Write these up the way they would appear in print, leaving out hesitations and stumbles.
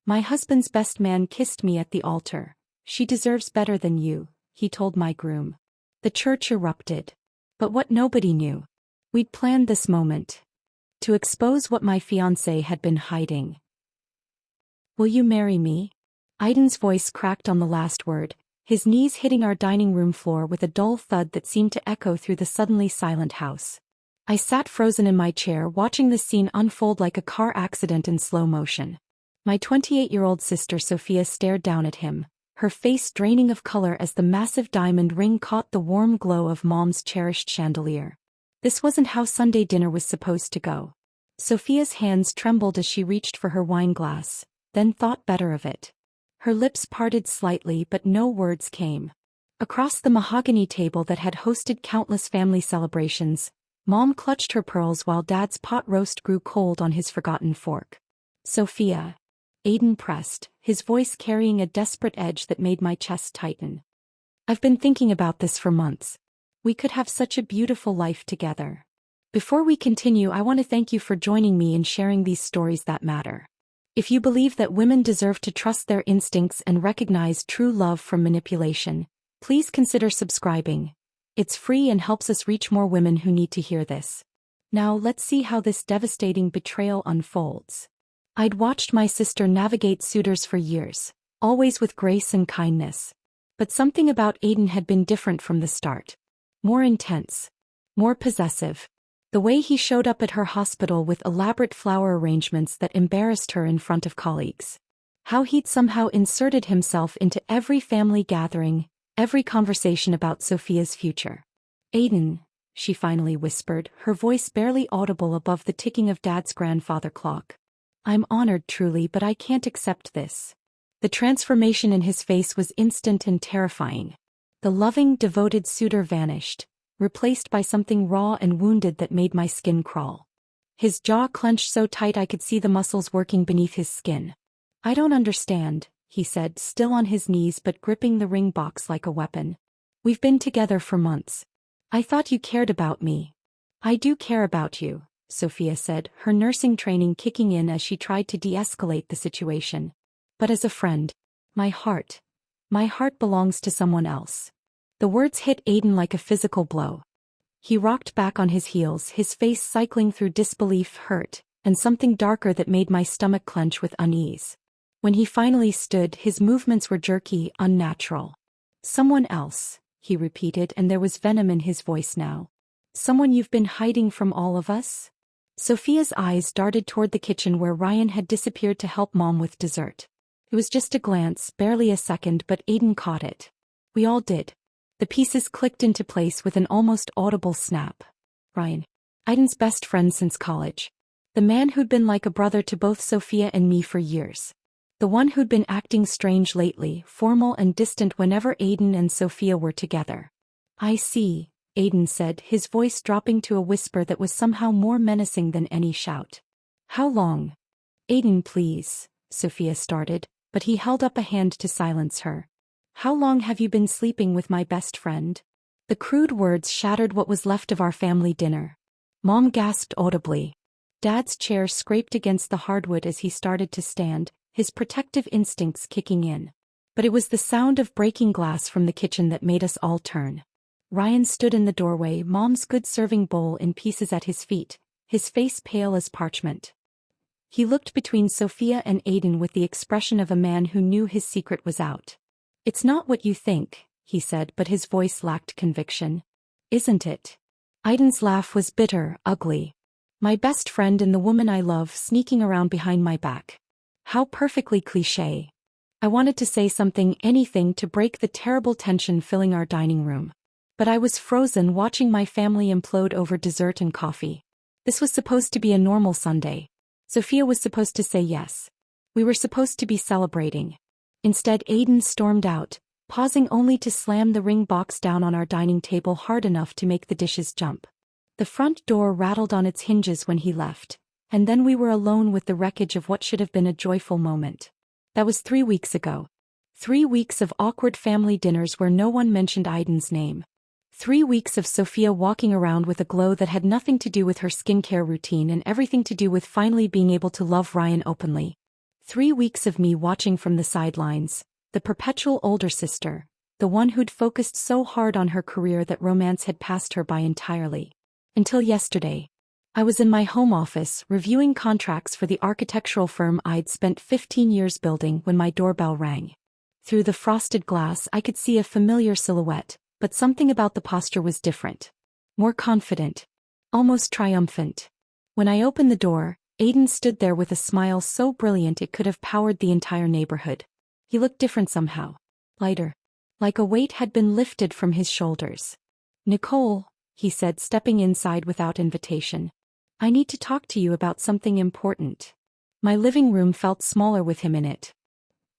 My husband's best man kissed me at the altar. She deserves better than you, he told my groom. The church erupted. But what nobody knew. We'd planned this moment. To expose what my fiancé had been hiding. Will you marry me? Aiden's voice cracked on the last word, his knees hitting our dining room floor with a dull thud that seemed to echo through the suddenly silent house. I sat frozen in my chair watching this scene unfold like a car accident in slow motion. My 28-year-old sister Sophia stared down at him, her face draining of color as the massive diamond ring caught the warm glow of Mom's cherished chandelier. This wasn't how Sunday dinner was supposed to go. Sophia's hands trembled as she reached for her wine glass, then thought better of it. Her lips parted slightly but no words came. Across the mahogany table that had hosted countless family celebrations, Mom clutched her pearls while Dad's pot roast grew cold on his forgotten fork. Sophia. Aiden pressed, his voice carrying a desperate edge that made my chest tighten. I've been thinking about this for months. We could have such a beautiful life together. Before we continue, I want to thank you for joining me in sharing these stories that matter. If you believe that women deserve to trust their instincts and recognize true love from manipulation, please consider subscribing. It's free and helps us reach more women who need to hear this. Now let's see how this devastating betrayal unfolds. I'd watched my sister navigate suitors for years, always with grace and kindness. But something about Aiden had been different from the start. More intense. More possessive. The way he showed up at her hospital with elaborate flower arrangements that embarrassed her in front of colleagues. How he'd somehow inserted himself into every family gathering, every conversation about Sophia's future. Aiden, she finally whispered, her voice barely audible above the ticking of Dad's grandfather clock. I'm honored truly, but I can't accept this. The transformation in his face was instant and terrifying. The loving, devoted suitor vanished, replaced by something raw and wounded that made my skin crawl. His jaw clenched so tight I could see the muscles working beneath his skin. I don't understand, he said, still on his knees but gripping the ring box like a weapon. We've been together for months. I thought you cared about me. I do care about you, Sophia said, her nursing training kicking in as she tried to de-escalate the situation. But as a friend, my heart belongs to someone else. The words hit Aiden like a physical blow. He rocked back on his heels, his face cycling through disbelief, hurt, and something darker that made my stomach clench with unease. When he finally stood, his movements were jerky, unnatural. Someone else, he repeated, and there was venom in his voice now. Someone you've been hiding from all of us? Sophia's eyes darted toward the kitchen where Ryan had disappeared to help Mom with dessert. It was just a glance, barely a second, but Aiden caught it. We all did. The pieces clicked into place with an almost audible snap. Ryan. Aiden's best friend since college. The man who'd been like a brother to both Sophia and me for years. The one who'd been acting strange lately, formal and distant whenever Aiden and Sophia were together. I see, Aiden said, his voice dropping to a whisper that was somehow more menacing than any shout. How long? Aiden, please, Sophia started, but he held up a hand to silence her. How long have you been sleeping with my best friend? The crude words shattered what was left of our family dinner. Mom gasped audibly. Dad's chair scraped against the hardwood as he started to stand, his protective instincts kicking in. But it was the sound of breaking glass from the kitchen that made us all turn. Ryan stood in the doorway, Mom's good serving bowl in pieces at his feet, his face pale as parchment. He looked between Sophia and Aiden with the expression of a man who knew his secret was out. It's not what you think, he said, but his voice lacked conviction. Isn't it? Aiden's laugh was bitter, ugly. My best friend and the woman I love sneaking around behind my back. How perfectly cliché. I wanted to say something, anything to break the terrible tension filling our dining room. But I was frozen watching my family implode over dessert and coffee. This was supposed to be a normal Sunday. Sophia was supposed to say yes. We were supposed to be celebrating. Instead, Aiden stormed out, pausing only to slam the ring box down on our dining table hard enough to make the dishes jump. The front door rattled on its hinges when he left, and then we were alone with the wreckage of what should have been a joyful moment. That was 3 weeks ago. 3 weeks of awkward family dinners where no one mentioned Aiden's name. 3 weeks of Sophia walking around with a glow that had nothing to do with her skincare routine and everything to do with finally being able to love Ryan openly. 3 weeks of me watching from the sidelines, the perpetual older sister, the one who'd focused so hard on her career that romance had passed her by entirely. Until yesterday. I was in my home office reviewing contracts for the architectural firm I'd spent 15 years building when my doorbell rang. Through the frosted glass I could see a familiar silhouette, but something about the posture was different. More confident. Almost triumphant. When I opened the door, Aiden stood there with a smile so brilliant it could have powered the entire neighborhood. He looked different somehow. Lighter. Like a weight had been lifted from his shoulders. "Nicole," he said, stepping inside without invitation. "I need to talk to you about something important." My living room felt smaller with him in it.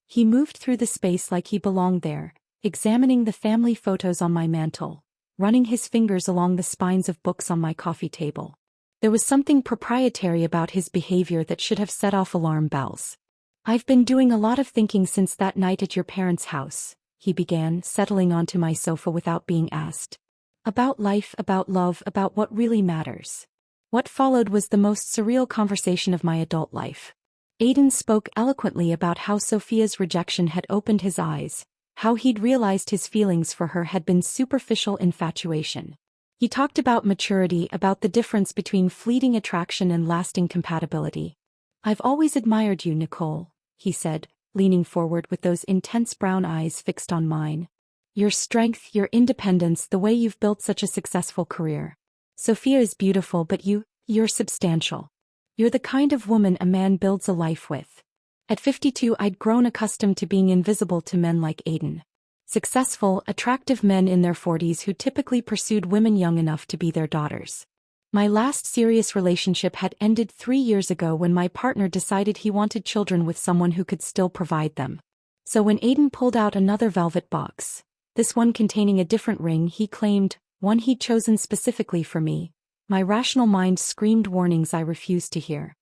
He moved through the space like he belonged there, examining the family photos on my mantel, running his fingers along the spines of books on my coffee table. There was something proprietary about his behavior that should have set off alarm bells. "I've been doing a lot of thinking since that night at your parents' house," he began, settling onto my sofa without being asked. "About life, about love, about what really matters." What followed was the most surreal conversation of my adult life. Aiden spoke eloquently about how Sophia's rejection had opened his eyes, how he'd realized his feelings for her had been superficial infatuation. He talked about maturity, about the difference between fleeting attraction and lasting compatibility. "I've always admired you, Nicole," he said, leaning forward with those intense brown eyes fixed on mine. "Your strength, your independence, the way you've built such a successful career. Sophia is beautiful, but you're substantial. You're the kind of woman a man builds a life with." At 52 I'd grown accustomed to being invisible to men like Aiden. Successful, attractive men in their 40s who typically pursued women young enough to be their daughters. My last serious relationship had ended 3 years ago when my partner decided he wanted children with someone who could still provide them. So when Aiden pulled out another velvet box, this one containing a different ring he claimed, one he'd chosen specifically for me, my rational mind screamed warnings I refused to hear.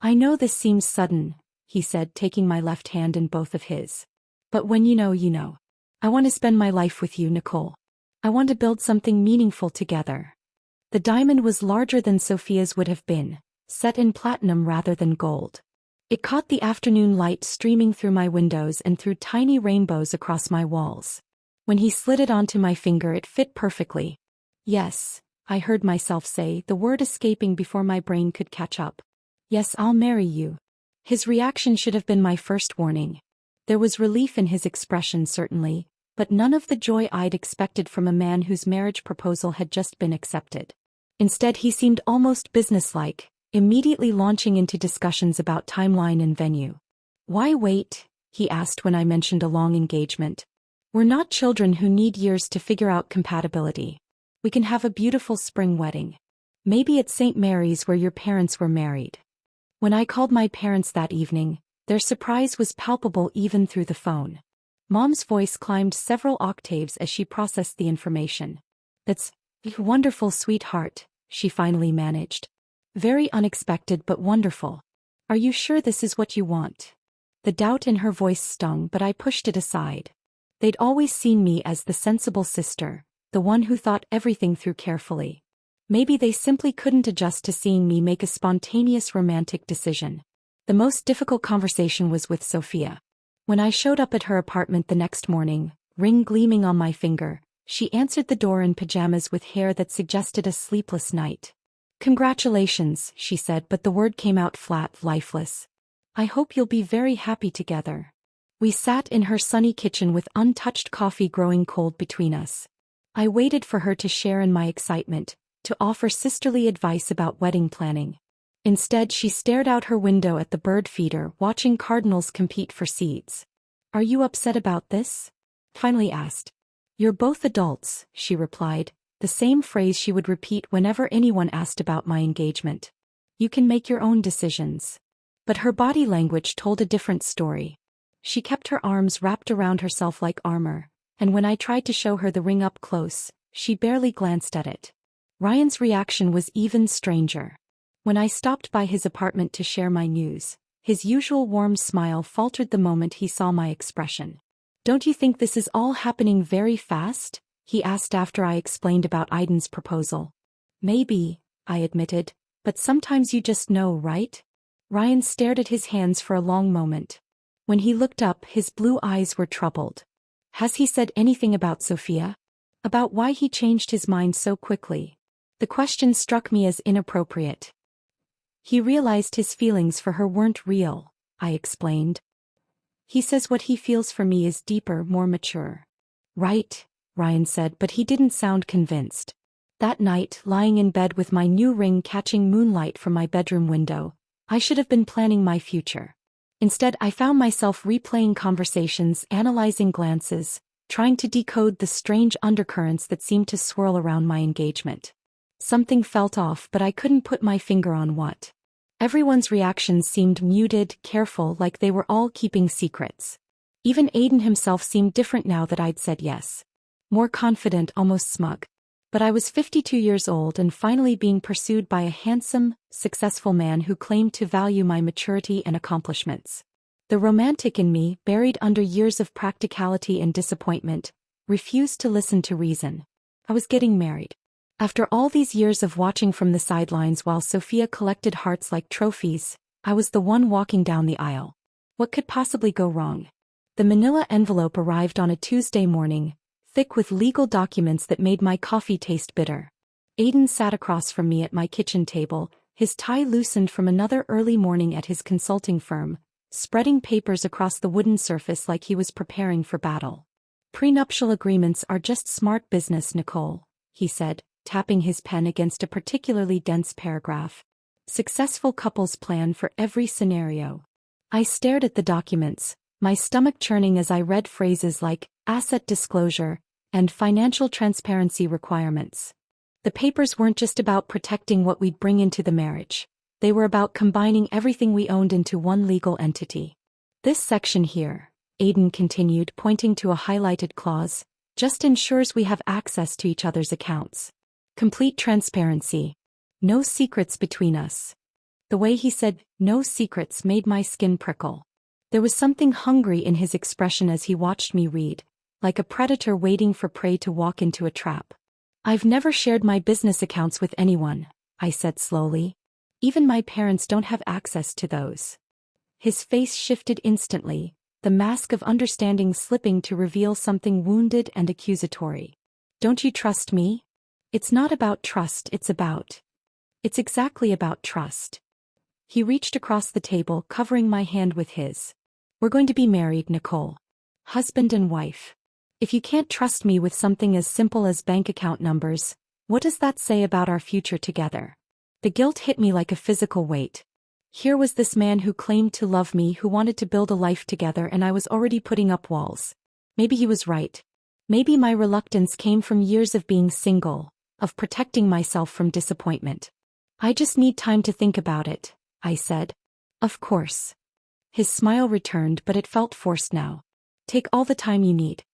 "I know this seems sudden," he said, taking my left hand in both of his. "But when you know, you know. I want to spend my life with you, Nicole. I want to build something meaningful together." The diamond was larger than Sophia's would have been, set in platinum rather than gold. It caught the afternoon light streaming through my windows and threw tiny rainbows across my walls. When he slid it onto my finger, it fit perfectly. "Yes," I heard myself say, the word escaping before my brain could catch up. "Yes, I'll marry you." His reaction should have been my first warning. There was relief in his expression certainly, but none of the joy I'd expected from a man whose marriage proposal had just been accepted. Instead he seemed almost businesslike, immediately launching into discussions about timeline and venue. "Why wait?" he asked when I mentioned a long engagement. "We're not children who need years to figure out compatibility. We can have a beautiful spring wedding. Maybe at St. Mary's where your parents were married." When I called my parents that evening, their surprise was palpable even through the phone. Mom's voice climbed several octaves as she processed the information. "That's wonderful, sweetheart," she finally managed. "Very unexpected but wonderful. Are you sure this is what you want?" The doubt in her voice stung, but I pushed it aside. They'd always seen me as the sensible sister, the one who thought everything through carefully. Maybe they simply couldn't adjust to seeing me make a spontaneous romantic decision. The most difficult conversation was with Sophia. When I showed up at her apartment the next morning, ring gleaming on my finger, she answered the door in pajamas with hair that suggested a sleepless night. "Congratulations," she said, but the word came out flat, lifeless. "I hope you'll be very happy together." We sat in her sunny kitchen with untouched coffee growing cold between us. I waited for her to share in my excitement, to offer sisterly advice about wedding planning. Instead, she stared out her window at the bird feeder, watching cardinals compete for seeds. "Are you upset about this?" finally asked. "You're both adults," she replied, the same phrase she would repeat whenever anyone asked about my engagement. "You can make your own decisions." But her body language told a different story. She kept her arms wrapped around herself like armor, and when I tried to show her the ring up close, she barely glanced at it. Ryan's reaction was even stranger. When I stopped by his apartment to share my news, his usual warm smile faltered the moment he saw my expression. "Don't you think this is all happening very fast?" he asked after I explained about Aiden's proposal. "Maybe," I admitted, "but sometimes you just know, right?" Ryan stared at his hands for a long moment. When he looked up, his blue eyes were troubled. Has he said anything about Sophia? About why he changed his mind so quickly? The question struck me as inappropriate. He realized his feelings for her weren't real, I explained. He says what he feels for me is deeper, more mature. Right, Ryan said, but he didn't sound convinced. That night, lying in bed with my new ring catching moonlight from my bedroom window, I should have been planning my future. Instead, I found myself replaying conversations, analyzing glances, trying to decode the strange undercurrents that seemed to swirl around my engagement. Something felt off, but I couldn't put my finger on what. Everyone's reactions seemed muted, careful, like they were all keeping secrets. Even Aiden himself seemed different now that I'd said yes. More confident, almost smug. But I was 52 years old and finally being pursued by a handsome, successful man who claimed to value my maturity and accomplishments. The romantic in me, buried under years of practicality and disappointment, refused to listen to reason. I was getting married. After all these years of watching from the sidelines while Sophia collected hearts like trophies, I was the one walking down the aisle. What could possibly go wrong? The manila envelope arrived on a Tuesday morning, thick with legal documents that made my coffee taste bitter. Aiden sat across from me at my kitchen table, his tie loosened from another early morning at his consulting firm, spreading papers across the wooden surface like he was preparing for battle. Prenuptial agreements are just smart business, Nicole, he said, tapping his pen against a particularly dense paragraph. Successful couples plan for every scenario. I stared at the documents, my stomach churning as I read phrases like asset disclosure and financial transparency requirements. The papers weren't just about protecting what we'd bring into the marriage. They were about combining everything we owned into one legal entity. This section here, Aiden continued, pointing to a highlighted clause, just ensures we have access to each other's accounts. Complete transparency. No secrets between us. The way he said, no secrets, made my skin prickle. There was something hungry in his expression as he watched me read, like a predator waiting for prey to walk into a trap. I've never shared my business accounts with anyone, I said slowly. Even my parents don't have access to those. His face shifted instantly, the mask of understanding slipping to reveal something wounded and accusatory. Don't you trust me? It's not about trust, it's exactly about trust. He reached across the table, covering my hand with his. We're going to be married, Nicole. Husband and wife. If you can't trust me with something as simple as bank account numbers, what does that say about our future together? The guilt hit me like a physical weight. Here was this man who claimed to love me, who wanted to build a life together, and I was already putting up walls. Maybe he was right. Maybe my reluctance came from years of being single, of protecting myself from disappointment. I just need time to think about it, I said. Of course. His smile returned, but it felt forced now. Take all the time you need.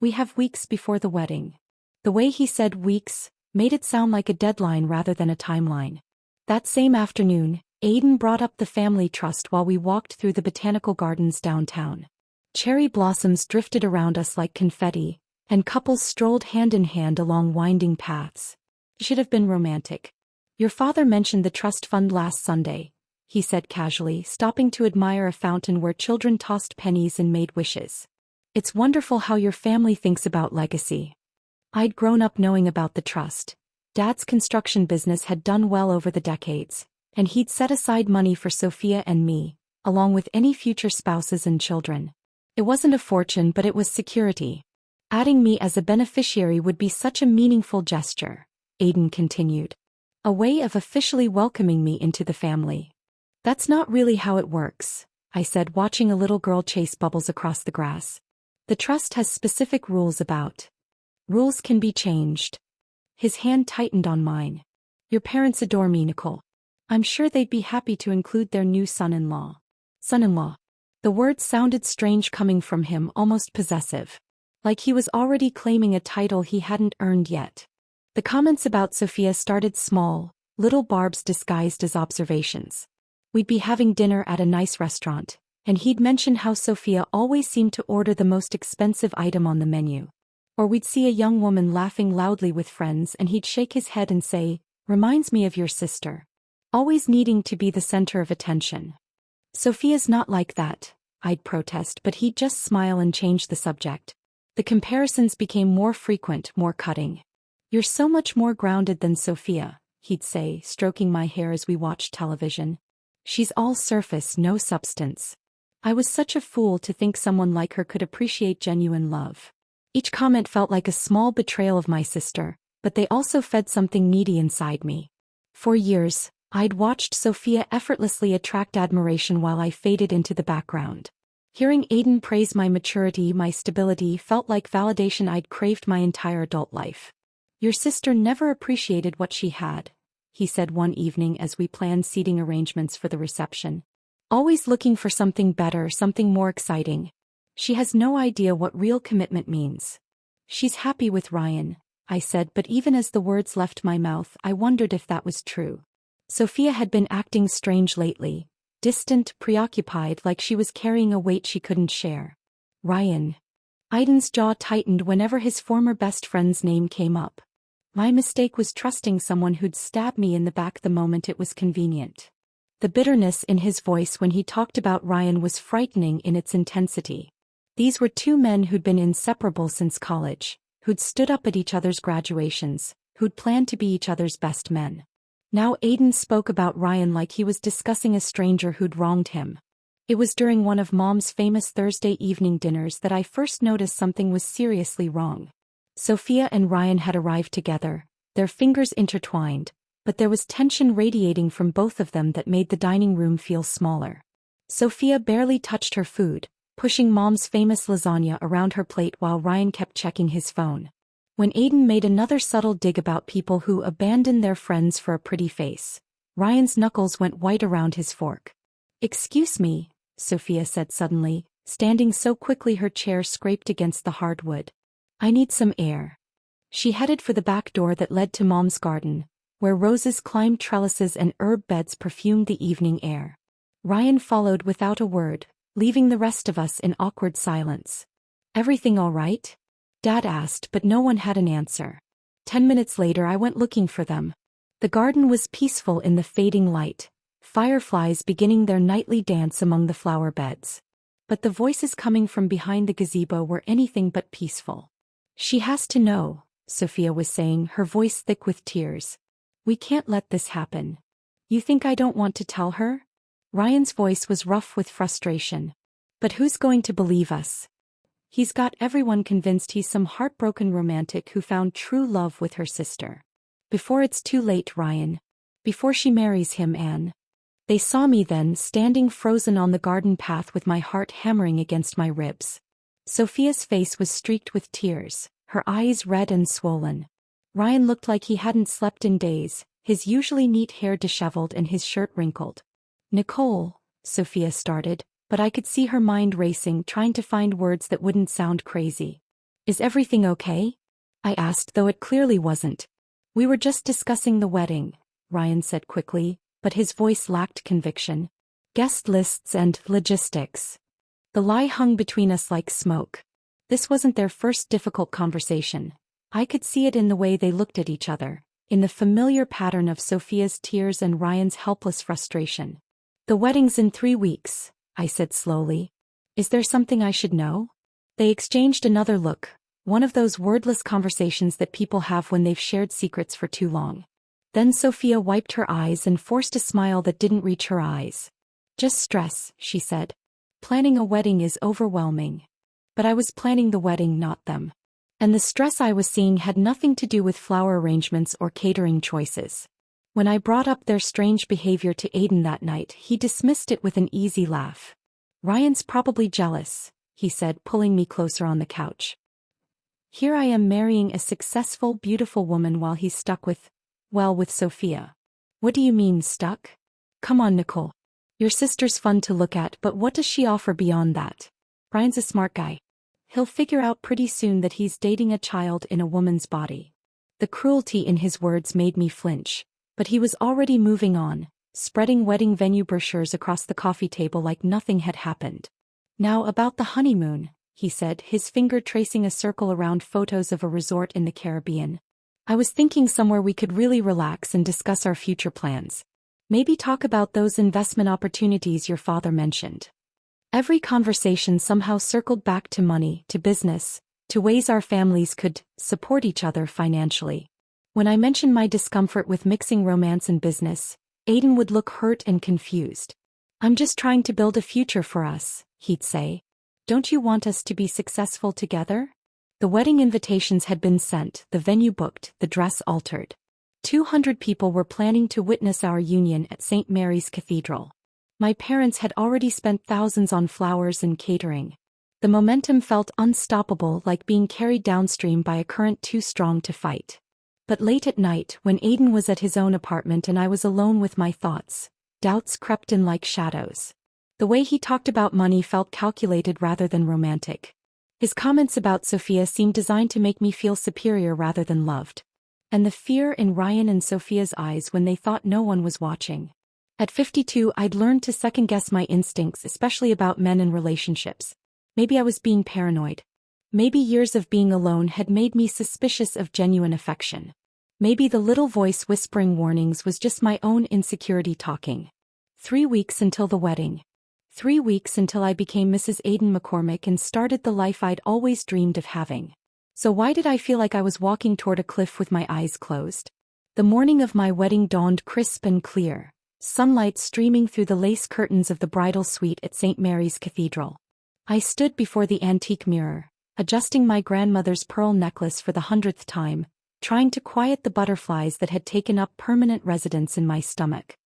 We have weeks before the wedding. The way he said weeks made it sound like a deadline rather than a timeline. That same afternoon, Aiden brought up the family trust while we walked through the botanical gardens downtown. Cherry blossoms drifted around us like confetti, and couples strolled hand in hand along winding paths. It should have been romantic. Your father mentioned the trust fund last Sunday, he said casually, stopping to admire a fountain where children tossed pennies and made wishes. It's wonderful how your family thinks about legacy. I'd grown up knowing about the trust. Dad's construction business had done well over the decades, and he'd set aside money for Sophia and me, along with any future spouses and children. It wasn't a fortune, but it was security. Adding me as a beneficiary would be such a meaningful gesture, Aiden continued. A way of officially welcoming me into the family. That's not really how it works, I said, watching a little girl chase bubbles across the grass. The trust has specific rules about. Rules can be changed. His hand tightened on mine. Your parents adore me, Nicole. I'm sure they'd be happy to include their new son-in-law. Son-in-law. The words sounded strange coming from him, almost possessive. Like he was already claiming a title he hadn't earned yet. The comments about Sophia started small, little barbs disguised as observations. We'd be having dinner at a nice restaurant, and he'd mention how Sophia always seemed to order the most expensive item on the menu. Or we'd see a young woman laughing loudly with friends and he'd shake his head and say, reminds me of your sister. Always needing to be the center of attention. Sophia's not like that, I'd protest, but he'd just smile and change the subject. The comparisons became more frequent, more cutting. You're so much more grounded than Sophia, he'd say, stroking my hair as we watched television. She's all surface, no substance. I was such a fool to think someone like her could appreciate genuine love. Each comment felt like a small betrayal of my sister, but they also fed something needy inside me. For years, I'd watched Sophia effortlessly attract admiration while I faded into the background. Hearing Aiden praise my maturity, my stability, felt like validation I'd craved my entire adult life. Your sister never appreciated what she had, he said one evening as we planned seating arrangements for the reception. Always looking for something better, something more exciting. She has no idea what real commitment means. She's happy with Ryan, I said, but even as the words left my mouth, I wondered if that was true. Sophia had been acting strange lately, distant, preoccupied, like she was carrying a weight she couldn't share. Ryan. Aiden's jaw tightened whenever his former best friend's name came up. My mistake was trusting someone who'd stab me in the back the moment it was convenient. The bitterness in his voice when he talked about Ryan was frightening in its intensity. These were two men who'd been inseparable since college, who'd stood up at each other's graduations, who'd planned to be each other's best men. Now Aiden spoke about Ryan like he was discussing a stranger who'd wronged him. It was during one of Mom's famous Thursday evening dinners that I first noticed something was seriously wrong. Sophia and Ryan had arrived together, their fingers intertwined, but there was tension radiating from both of them that made the dining room feel smaller. Sophia barely touched her food, pushing Mom's famous lasagna around her plate while Ryan kept checking his phone. When Aiden made another subtle dig about people who abandon their friends for a pretty face, Ryan's knuckles went white around his fork. "Excuse me," Sophia said suddenly, standing so quickly her chair scraped against the hardwood. "I need some air." She headed for the back door that led to Mom's garden, where roses climbed trellises and herb beds perfumed the evening air. Ryan followed without a word, leaving the rest of us in awkward silence. "Everything all right?" Dad asked, but no one had an answer. 10 minutes later I went looking for them. The garden was peaceful in the fading light, fireflies beginning their nightly dance among the flower beds. But the voices coming from behind the gazebo were anything but peaceful. "She has to know," Sophia was saying, her voice thick with tears. "We can't let this happen." "You think I don't want to tell her?" Ryan's voice was rough with frustration. "But who's going to believe us? He's got everyone convinced he's some heartbroken romantic who found true love with her sister. Before it's too late, Ryan. Before she marries him, Anne." They saw me then, standing frozen on the garden path with my heart hammering against my ribs. Sophia's face was streaked with tears, her eyes red and swollen. Ryan looked like he hadn't slept in days, his usually neat hair disheveled and his shirt wrinkled. "Nicole," Sophia started, but I could see her mind racing, trying to find words that wouldn't sound crazy. "Is everything okay?" I asked, though it clearly wasn't. "We were just discussing the wedding," Ryan said quickly, but his voice lacked conviction. "Guest lists and logistics." The lie hung between us like smoke. This wasn't their first difficult conversation. I could see it in the way they looked at each other, in the familiar pattern of Sophia's tears and Ryan's helpless frustration. "The wedding's in 3 weeks," I said slowly. "Is there something I should know?" They exchanged another look, one of those wordless conversations that people have when they've shared secrets for too long. Then Sophia wiped her eyes and forced a smile that didn't reach her eyes. "Just stress," she said. "Planning a wedding is overwhelming." But I was planning the wedding, not them. And the stress I was seeing had nothing to do with flower arrangements or catering choices. When I brought up their strange behavior to Aiden that night, he dismissed it with an easy laugh. "Ryan's probably jealous," he said, pulling me closer on the couch. "Here I am marrying a successful, beautiful woman while he's stuck with Sophia." "What do you mean, stuck?" "Come on, Nicole. Your sister's fun to look at, but what does she offer beyond that? Ryan's a smart guy. He'll figure out pretty soon that he's dating a child in a woman's body." The cruelty in his words made me flinch. But he was already moving on, spreading wedding venue brochures across the coffee table like nothing had happened. "Now about the honeymoon," he said, his finger tracing a circle around photos of a resort in the Caribbean. "I was thinking somewhere we could really relax and discuss our future plans. Maybe talk about those investment opportunities your father mentioned. Every conversation somehow circled back to money, to business, to ways our families could support each other financially. When I mentioned my discomfort with mixing romance and business, Aiden would look hurt and confused. "I'm just trying to build a future for us," he'd say. "Don't you want us to be successful together?" The wedding invitations had been sent, the venue booked, the dress altered. 200 people were planning to witness our union at St. Mary's Cathedral. My parents had already spent thousands on flowers and catering. The momentum felt unstoppable, like being carried downstream by a current too strong to fight. But late at night, when Aiden was at his own apartment and I was alone with my thoughts, doubts crept in like shadows. The way he talked about money felt calculated rather than romantic. His comments about Sophia seemed designed to make me feel superior rather than loved. And the fear in Ryan and Sophia's eyes when they thought no one was watching. At 52, I'd learned to second-guess my instincts, especially about men and relationships. Maybe I was being paranoid. Maybe years of being alone had made me suspicious of genuine affection. Maybe the little voice whispering warnings was just my own insecurity talking. 3 weeks until the wedding. 3 weeks until I became Mrs. Aiden McCormick and started the life I'd always dreamed of having. So why did I feel like I was walking toward a cliff with my eyes closed? The morning of my wedding dawned crisp and clear, sunlight streaming through the lace curtains of the bridal suite at St. Mary's Cathedral. I stood before the antique mirror, adjusting my grandmother's pearl necklace for the 100th time, trying to quiet the butterflies that had taken up permanent residence in my stomach.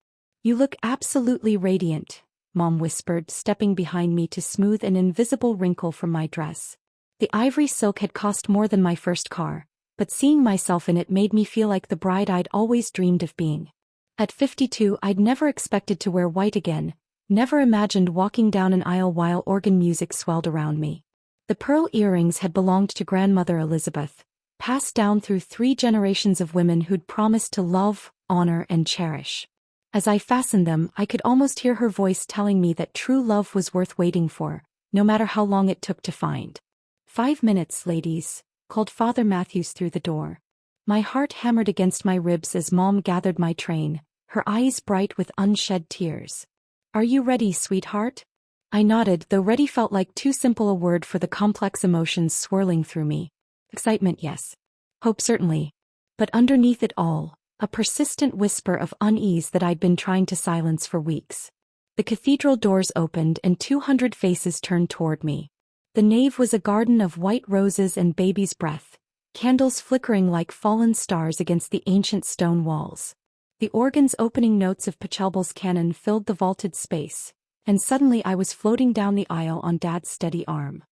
"You look absolutely radiant," Mom whispered, stepping behind me to smooth an invisible wrinkle from my dress. The ivory silk had cost more than my first car, but seeing myself in it made me feel like the bride I'd always dreamed of being. At 52, I'd never expected to wear white again, never imagined walking down an aisle while organ music swelled around me. The pearl earrings had belonged to Grandmother Elizabeth, passed down through 3 generations of women who'd promised to love, honor, and cherish. As I fastened them, I could almost hear her voice telling me that true love was worth waiting for, no matter how long it took to find. 5 minutes, ladies, called Father Matthews through the door. My heart hammered against my ribs as Mom gathered my train, her eyes bright with unshed tears. "Are you ready, sweetheart?" I nodded, though ready felt like too simple a word for the complex emotions swirling through me. Excitement, yes. Hope, certainly. But underneath it all, a persistent whisper of unease that I'd been trying to silence for weeks. The cathedral doors opened and 200 faces turned toward me. The nave was a garden of white roses and baby's breath, candles flickering like fallen stars against the ancient stone walls. The organ's opening notes of Pachelbel's canon filled the vaulted space, and suddenly I was floating down the aisle on Dad's steady arm.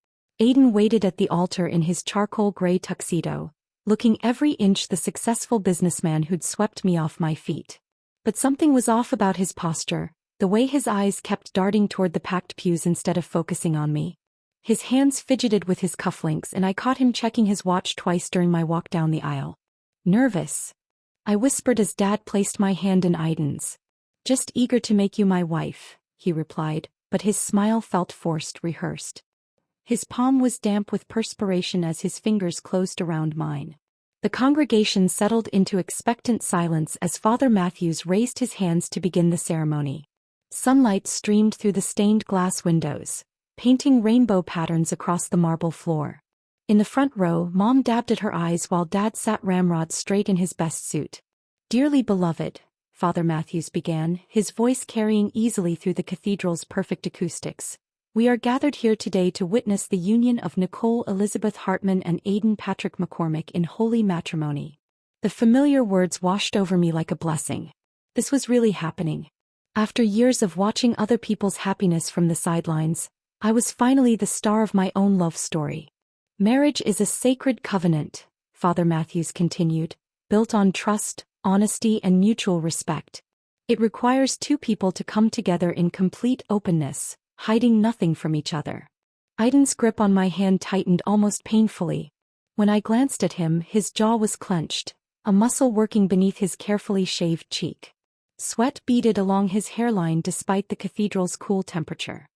Aiden waited at the altar in his charcoal gray tuxedo, looking every inch the successful businessman who'd swept me off my feet. But something was off about his posture, the way his eyes kept darting toward the packed pews instead of focusing on me. His hands fidgeted with his cufflinks and I caught him checking his watch twice during my walk down the aisle. "Nervous?" I whispered as Dad placed my hand in Aiden's. "Just eager to make you my wife," he replied, but his smile felt forced, rehearsed. His palm was damp with perspiration as his fingers closed around mine. The congregation settled into expectant silence as Father Matthews raised his hands to begin the ceremony. Sunlight streamed through the stained glass windows, painting rainbow patterns across the marble floor. In the front row, Mom dabbed at her eyes while Dad sat ramrod straight in his best suit. "Dearly beloved," Father Matthews began, his voice carrying easily through the cathedral's perfect acoustics. "We are gathered here today to witness the union of Nicole Elizabeth Hartman and Aiden Patrick McCormick in holy matrimony." The familiar words washed over me like a blessing. This was really happening. After years of watching other people's happiness from the sidelines, I was finally the star of my own love story. "Marriage is a sacred covenant," Father Matthews continued, "built on trust, honesty, and mutual respect. It requires 2 people to come together in complete openness, hiding nothing from each other." Aiden's grip on my hand tightened almost painfully. When I glanced at him, his jaw was clenched, a muscle working beneath his carefully shaved cheek. Sweat beaded along his hairline despite the cathedral's cool temperature.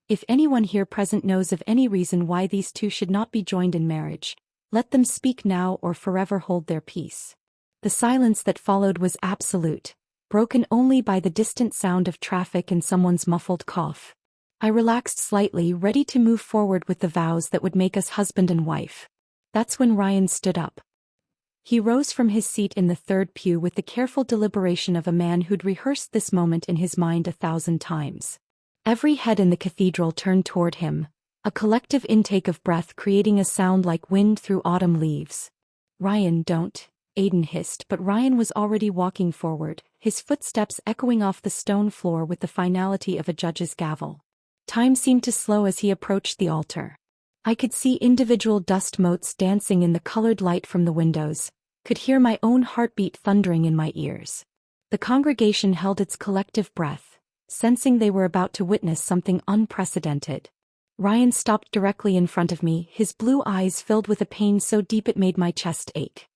If anyone here present knows of any reason why these 2 should not be joined in marriage, let them speak now or forever hold their peace. The silence that followed was absolute, broken only by the distant sound of traffic and someone's muffled cough. I relaxed slightly, ready to move forward with the vows that would make us husband and wife. That's when Ryan stood up. He rose from his seat in the third pew with the careful deliberation of a man who'd rehearsed this moment in his mind 1,000 times. Every head in the cathedral turned toward him, a collective intake of breath creating a sound like wind through autumn leaves. "Ryan, don't," Aiden hissed, but Ryan was already walking forward, his footsteps echoing off the stone floor with the finality of a judge's gavel. Time seemed to slow as he approached the altar. I could see individual dust motes dancing in the colored light from the windows, could hear my own heartbeat thundering in my ears. The congregation held its collective breath, sensing they were about to witness something unprecedented. Ryan stopped directly in front of me, his blue eyes filled with a pain so deep it made my chest ache.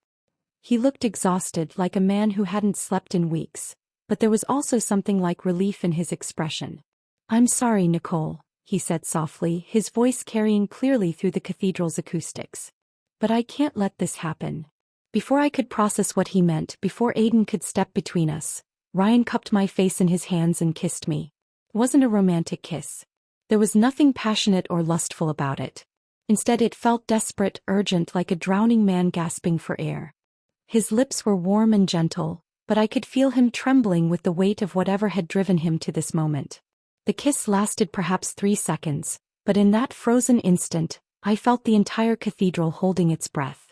He looked exhausted, like a man who hadn't slept in weeks, but there was also something like relief in his expression. "I'm sorry, Nicole," he said softly, his voice carrying clearly through the cathedral's acoustics. "But I can't let this happen." Before I could process what he meant, before Aiden could step between us, Ryan cupped my face in his hands and kissed me. It wasn't a romantic kiss. There was nothing passionate or lustful about it. Instead, it felt desperate, urgent, like a drowning man gasping for air. His lips were warm and gentle, but I could feel him trembling with the weight of whatever had driven him to this moment. The kiss lasted perhaps 3 seconds, but in that frozen instant, I felt the entire cathedral holding its breath.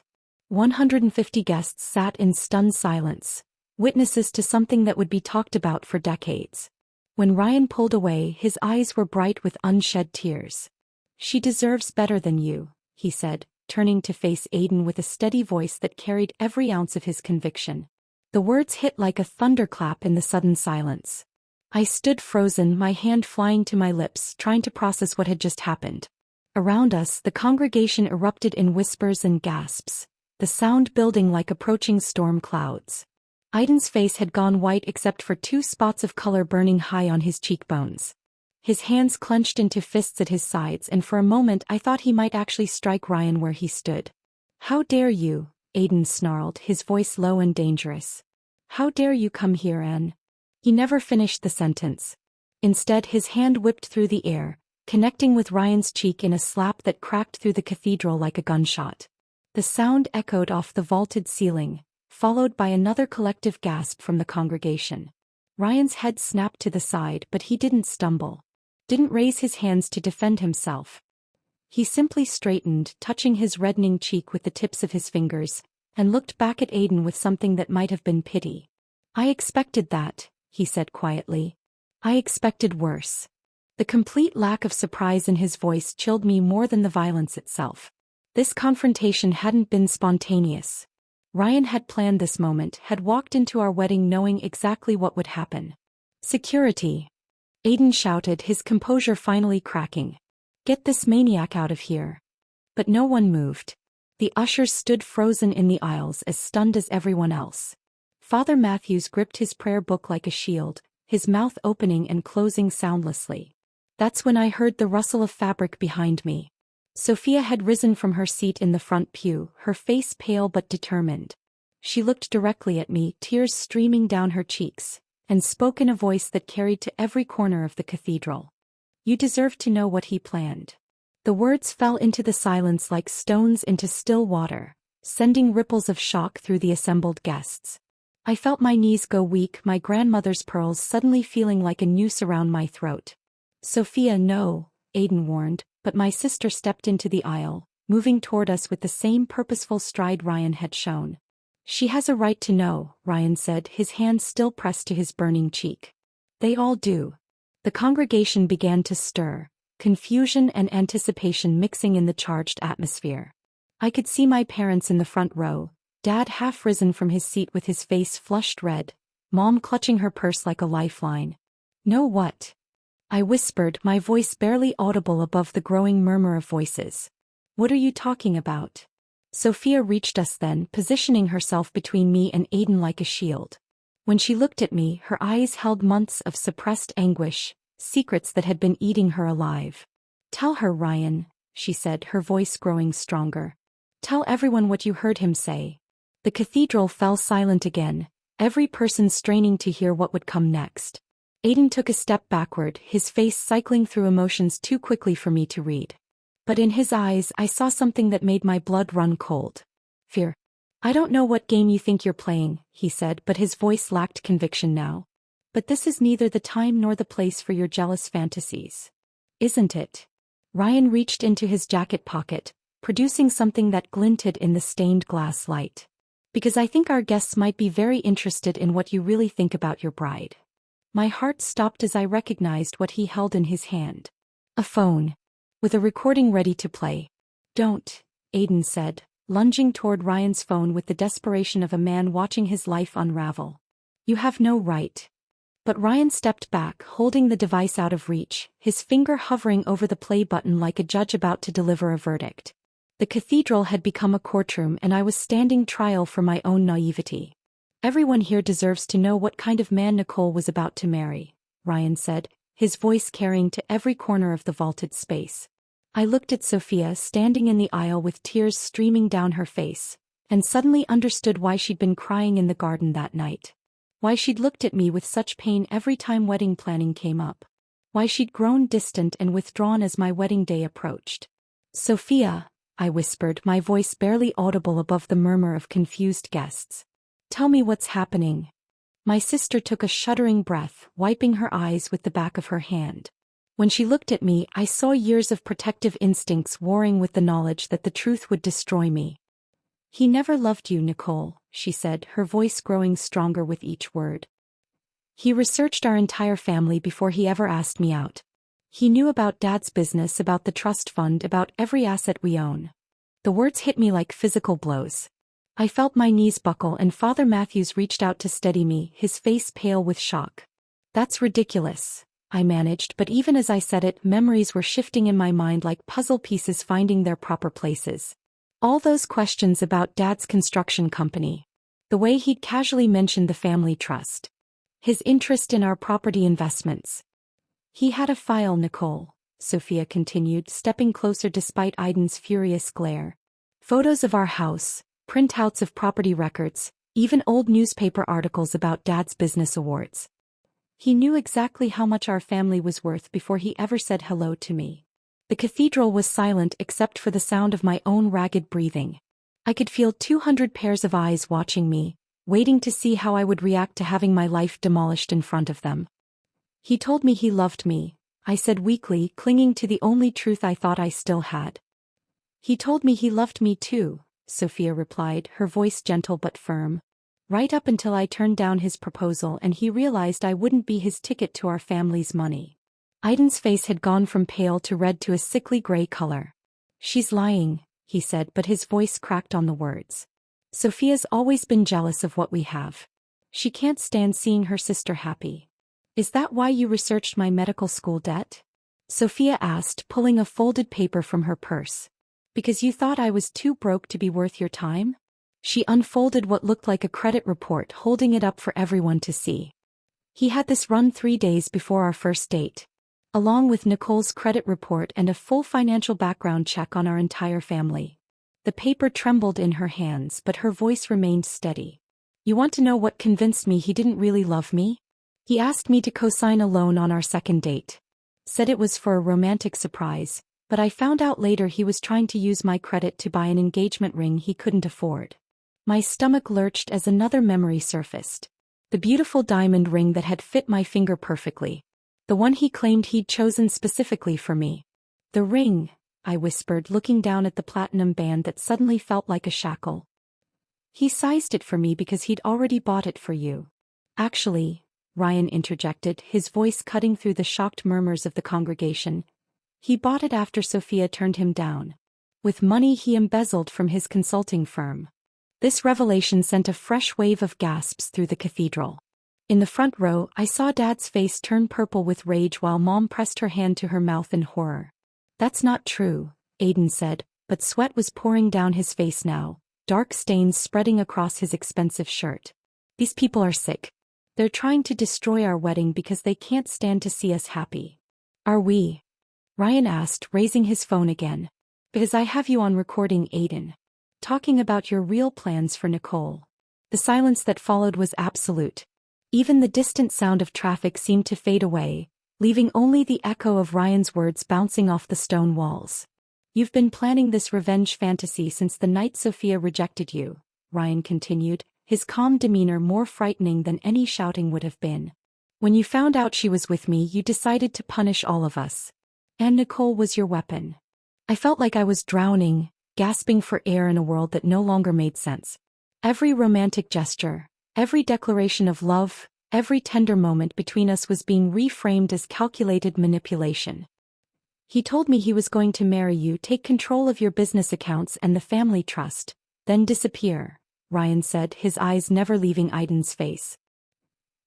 150 guests sat in stunned silence, witnesses to something that would be talked about for decades. When Ryan pulled away, his eyes were bright with unshed tears. "She deserves better than you," he said, turning to face Aiden with a steady voice that carried every ounce of his conviction. The words hit like a thunderclap in the sudden silence. I stood frozen, my hand flying to my lips, trying to process what had just happened. Around us, the congregation erupted in whispers and gasps, the sound building like approaching storm clouds. Aiden's face had gone white except for 2 spots of color burning high on his cheekbones. His hands clenched into fists at his sides, and for a moment I thought he might actually strike Ryan where he stood. "How dare you?" Aiden snarled, his voice low and dangerous. "How dare you come here and—" He never finished the sentence. Instead, his hand whipped through the air, connecting with Ryan's cheek in a slap that cracked through the cathedral like a gunshot. The sound echoed off the vaulted ceiling, followed by another collective gasp from the congregation. Ryan's head snapped to the side, but he didn't stumble. Didn't raise his hands to defend himself. He simply straightened, touching his reddening cheek with the tips of his fingers, and looked back at Aiden with something that might have been pity. "I expected that," he said quietly. "I expected worse." The complete lack of surprise in his voice chilled me more than the violence itself. This confrontation hadn't been spontaneous. Ryan had planned this moment, had walked into our wedding knowing exactly what would happen. "Security!" Aiden shouted, his composure finally cracking. "Get this maniac out of here." But no one moved. The ushers stood frozen in the aisles, as stunned as everyone else. Father Matthews gripped his prayer book like a shield, his mouth opening and closing soundlessly. That's when I heard the rustle of fabric behind me. Sophia had risen from her seat in the front pew, her face pale but determined. She looked directly at me, tears streaming down her cheeks, and spoke in a voice that carried to every corner of the cathedral. "You deserve to know what he planned." The words fell into the silence like stones into still water, sending ripples of shock through the assembled guests. I felt my knees go weak, my grandmother's pearls suddenly feeling like a noose around my throat. "Sophia, no," Aiden warned, but my sister stepped into the aisle, moving toward us with the same purposeful stride Ryan had shown. "She has a right to know," Ryan said, his hand still pressed to his burning cheek. "They all do." The congregation began to stir, confusion and anticipation mixing in the charged atmosphere. I could see my parents in the front row, Dad half risen from his seat with his face flushed red, Mom clutching her purse like a lifeline. "Know what?" I whispered, my voice barely audible above the growing murmur of voices. "What are you talking about?" Sophia reached us then, positioning herself between me and Aiden like a shield. When she looked at me, her eyes held months of suppressed anguish, secrets that had been eating her alive. "Tell her, Ryan," she said, her voice growing stronger. "Tell everyone what you heard him say." The cathedral fell silent again, every person straining to hear what would come next. Aiden took a step backward, his face cycling through emotions too quickly for me to read. But in his eyes I saw something that made my blood run cold. Fear. "I don't know what game you think you're playing," he said, but his voice lacked conviction now. "But this is neither the time nor the place for your jealous fantasies. Isn't it?" Ryan reached into his jacket pocket, producing something that glinted in the stained glass light. "Because I think our guests might be very interested in what you really think about your bride." My heart stopped as I recognized what he held in his hand. A phone. With a recording ready to play. "Don't," Aiden said, lunging toward Ryan's phone with the desperation of a man watching his life unravel. "You have no right." But Ryan stepped back, holding the device out of reach, his finger hovering over the play button like a judge about to deliver a verdict. The cathedral had become a courtroom and I was standing trial for my own naivety. "Everyone here deserves to know what kind of man Nicole was about to marry," Ryan said, his voice carrying to every corner of the vaulted space. I looked at Sophia standing in the aisle with tears streaming down her face, and suddenly understood why she'd been crying in the garden that night. Why she'd looked at me with such pain every time wedding planning came up. Why she'd grown distant and withdrawn as my wedding day approached. "Sophia," I whispered, my voice barely audible above the murmur of confused guests. "Tell me what's happening." My sister took a shuddering breath, wiping her eyes with the back of her hand. When she looked at me, I saw years of protective instincts warring with the knowledge that the truth would destroy me. "He never loved you, Nicole," she said, her voice growing stronger with each word. "He researched our entire family before he ever asked me out. He knew about Dad's business, about the trust fund, about every asset we own." The words hit me like physical blows. I felt my knees buckle and Father Matthews reached out to steady me, his face pale with shock. "That's ridiculous," I managed, but even as I said it, memories were shifting in my mind like puzzle pieces finding their proper places. All those questions about Dad's construction company. The way he'd casually mentioned the family trust. His interest in our property investments. "He had a file, Nicole," Sophia continued, stepping closer despite Aiden's furious glare. "Photos of our house, printouts of property records, even old newspaper articles about Dad's business awards. He knew exactly how much our family was worth before he ever said hello to me." The cathedral was silent except for the sound of my own ragged breathing. I could feel 200 pairs of eyes watching me, waiting to see how I would react to having my life demolished in front of them. "He told me he loved me," I said weakly, clinging to the only truth I thought I still had. "He told me he loved me too," Sophia replied, her voice gentle but firm. "Right up until I turned down his proposal and he realized I wouldn't be his ticket to our family's money." Aiden's face had gone from pale to red to a sickly gray color. "She's lying," he said, but his voice cracked on the words. "Sophia's always been jealous of what we have. She can't stand seeing her sister happy." "Is that why you researched my medical school debt?" Sophia asked, pulling a folded paper from her purse. "Because you thought I was too broke to be worth your time?" She unfolded what looked like a credit report, holding it up for everyone to see. "He had this run 3 days before our first date. Along with Nicole's credit report and a full financial background check on our entire family." The paper trembled in her hands, but her voice remained steady. "You want to know what convinced me he didn't really love me? He asked me to co-sign a loan on our second date. Said it was for a romantic surprise, but I found out later he was trying to use my credit to buy an engagement ring he couldn't afford." My stomach lurched as another memory surfaced. The beautiful diamond ring that had fit my finger perfectly. The one he claimed he'd chosen specifically for me. "The ring," I whispered, looking down at the platinum band that suddenly felt like a shackle. "He sized it for me because he'd already bought it for you." "Actually," Ryan interjected, his voice cutting through the shocked murmurs of the congregation, "he bought it after Sophia turned him down. With money he embezzled from his consulting firm." This revelation sent a fresh wave of gasps through the cathedral. In the front row, I saw Dad's face turn purple with rage while Mom pressed her hand to her mouth in horror. "That's not true," Aiden said, but sweat was pouring down his face now, dark stains spreading across his expensive shirt. "These people are sick. They're trying to destroy our wedding because they can't stand to see us happy." "Are we?" Ryan asked, raising his phone again. "Because I have you on recording, Aiden. Talking about your real plans for Nicole." The silence that followed was absolute. Even the distant sound of traffic seemed to fade away, leaving only the echo of Ryan's words bouncing off the stone walls. "You've been planning this revenge fantasy since the night Sophia rejected you," Ryan continued, his calm demeanor more frightening than any shouting would have been. "When you found out she was with me, you decided to punish all of us. And Nicole was your weapon." I felt like I was drowning, gasping for air in a world that no longer made sense. Every romantic gesture, every declaration of love, every tender moment between us was being reframed as calculated manipulation. "He told me he was going to marry you, take control of your business accounts and the family trust, then disappear," Ryan said, his eyes never leaving Aiden's face.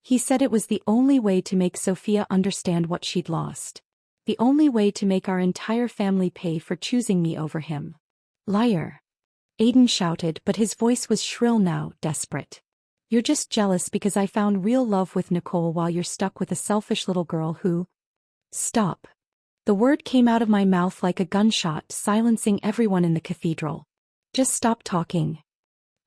"He said it was the only way to make Sophia understand what she'd lost. The only way to make our entire family pay for choosing me over him." "Liar," Aiden shouted, but his voice was shrill now, desperate. "You're just jealous because I found real love with Nicole while you're stuck with a selfish little girl who—" "Stop." The word came out of my mouth like a gunshot, silencing everyone in the cathedral. "Just stop talking."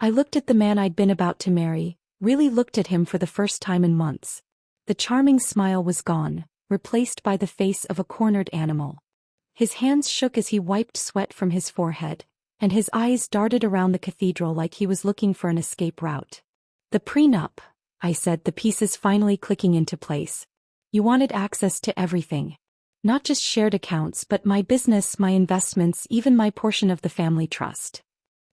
I looked at the man I'd been about to marry, really looked at him for the first time in months. The charming smile was gone, replaced by the face of a cornered animal. His hands shook as he wiped sweat from his forehead, and his eyes darted around the cathedral like he was looking for an escape route. "The prenup," I said, the pieces finally clicking into place. "You wanted access to everything. Not just shared accounts but my business, my investments, even my portion of the family trust."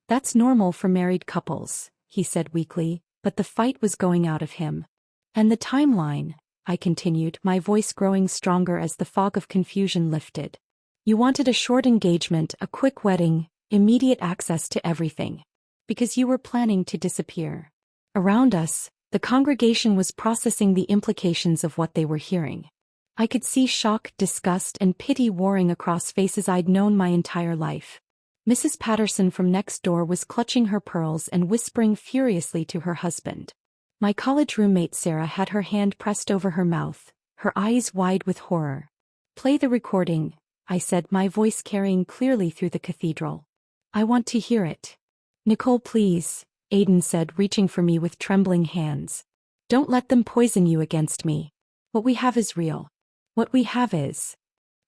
"That's normal for married couples," he said weakly, but the fight was going out of him. "And the timeline," I continued, my voice growing stronger as the fog of confusion lifted. "You wanted a short engagement, a quick wedding, immediate access to everything. Because you were planning to disappear." Around us, the congregation was processing the implications of what they were hearing. I could see shock, disgust, and pity warring across faces I'd known my entire life. Mrs. Patterson from next door was clutching her pearls and whispering furiously to her husband. My college roommate Sarah had her hand pressed over her mouth, her eyes wide with horror. "Play the recording," I said, my voice carrying clearly through the cathedral. "I want to hear it." "Nicole, please," Aiden said, reaching for me with trembling hands. "Don't let them poison you against me. What we have is real. What we have is—"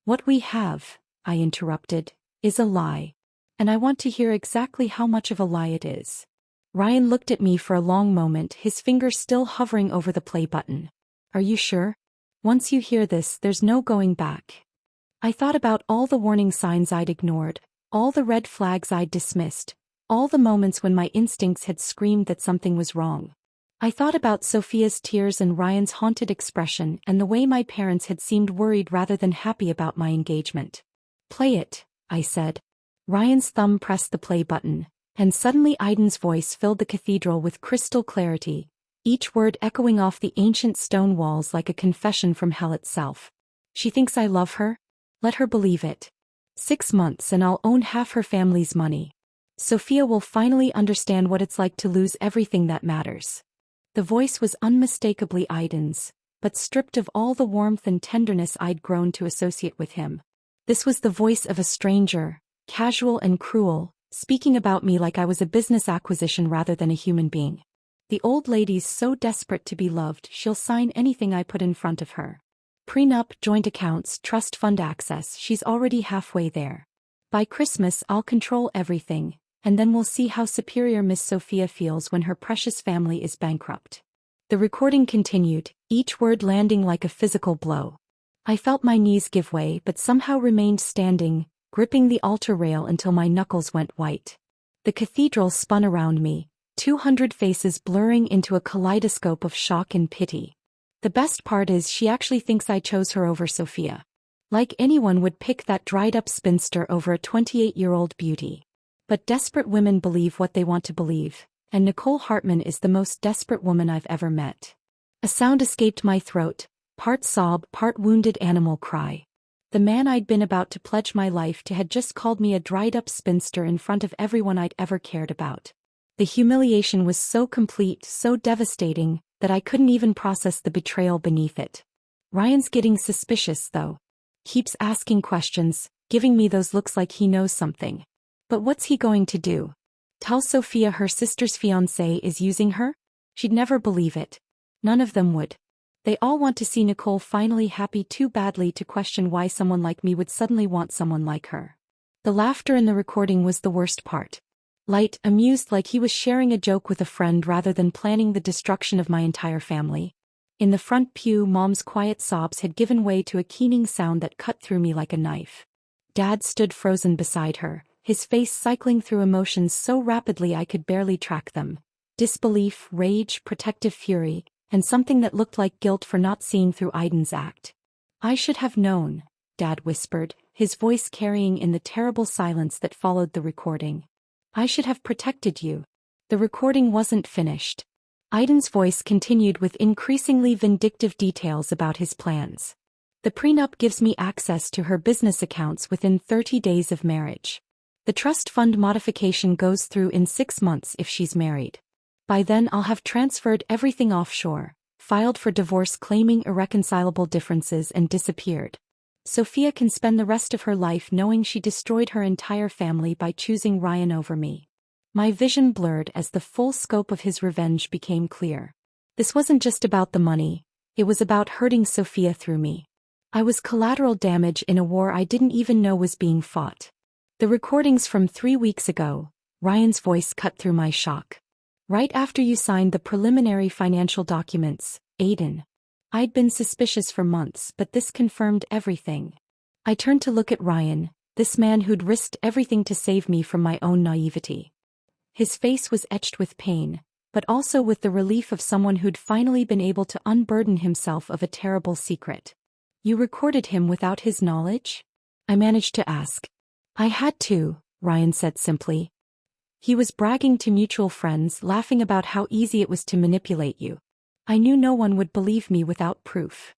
"What we have," I interrupted, "is a lie. And I want to hear exactly how much of a lie it is." Ryan looked at me for a long moment, his fingers still hovering over the play button. "Are you sure? Once you hear this, there's no going back." I thought about all the warning signs I'd ignored, all the red flags I'd dismissed, all the moments when my instincts had screamed that something was wrong. I thought about Sophia's tears and Ryan's haunted expression and the way my parents had seemed worried rather than happy about my engagement. "Play it," I said. Ryan's thumb pressed the play button, and suddenly Aiden's voice filled the cathedral with crystal clarity, each word echoing off the ancient stone walls like a confession from hell itself. "She thinks I love her? Let her believe it. 6 months and I'll own half her family's money. Sophia will finally understand what it's like to lose everything that matters." The voice was unmistakably Aiden's, but stripped of all the warmth and tenderness I'd grown to associate with him. This was the voice of a stranger, casual and cruel, speaking about me like I was a business acquisition rather than a human being. "The old lady's so desperate to be loved, she'll sign anything I put in front of her. Prenup, joint accounts, trust fund access, she's already halfway there. By Christmas I'll control everything, and then we'll see how superior Miss Sophia feels when her precious family is bankrupt." The recording continued, each word landing like a physical blow. I felt my knees give way but somehow remained standing, gripping the altar rail until my knuckles went white. The cathedral spun around me, 200 faces blurring into a kaleidoscope of shock and pity. The best part is she actually thinks I chose her over Sophia. Like anyone would pick that dried-up spinster over a 28-year-old beauty. But desperate women believe what they want to believe, and Nicole Hartman is the most desperate woman I've ever met. A sound escaped my throat, part sob, part wounded animal cry. The man I'd been about to pledge my life to had just called me a dried-up spinster in front of everyone I'd ever cared about. The humiliation was so complete, so devastating, that I couldn't even process the betrayal beneath it. Ryan's getting suspicious, though. Keeps asking questions, giving me those looks like he knows something. But what's he going to do? Tell Sophia her sister's fiancé is using her? She'd never believe it. None of them would. They all want to see Nicole finally happy too badly to question why someone like me would suddenly want someone like her. The laughter in the recording was the worst part. Light, amused like he was sharing a joke with a friend rather than planning the destruction of my entire family. In the front pew, Mom's quiet sobs had given way to a keening sound that cut through me like a knife. Dad stood frozen beside her, his face cycling through emotions so rapidly I could barely track them. Disbelief, rage, protective fury, and something that looked like guilt for not seeing through Aiden's act. I should have known, Dad whispered, his voice carrying in the terrible silence that followed the recording. I should have protected you. The recording wasn't finished. Aiden's voice continued with increasingly vindictive details about his plans. The prenup gives me access to her business accounts within 30 days of marriage. The trust fund modification goes through in 6 months if she's married. By then I'll have transferred everything offshore, filed for divorce claiming irreconcilable differences and disappeared. Sophia can spend the rest of her life knowing she destroyed her entire family by choosing Ryan over me. My vision blurred as the full scope of his revenge became clear. This wasn't just about the money, it was about hurting Sophia through me. I was collateral damage in a war I didn't even know was being fought. The recordings from 3 weeks ago, Ryan's voice cut through my shock. Right after you signed the preliminary financial documents, Aiden. I'd been suspicious for months, but this confirmed everything. I turned to look at Ryan, this man who'd risked everything to save me from my own naivety. His face was etched with pain, but also with the relief of someone who'd finally been able to unburden himself of a terrible secret. You recorded him without his knowledge? I managed to ask. I had to, Ryan said simply. He was bragging to mutual friends, laughing about how easy it was to manipulate you. I knew no one would believe me without proof.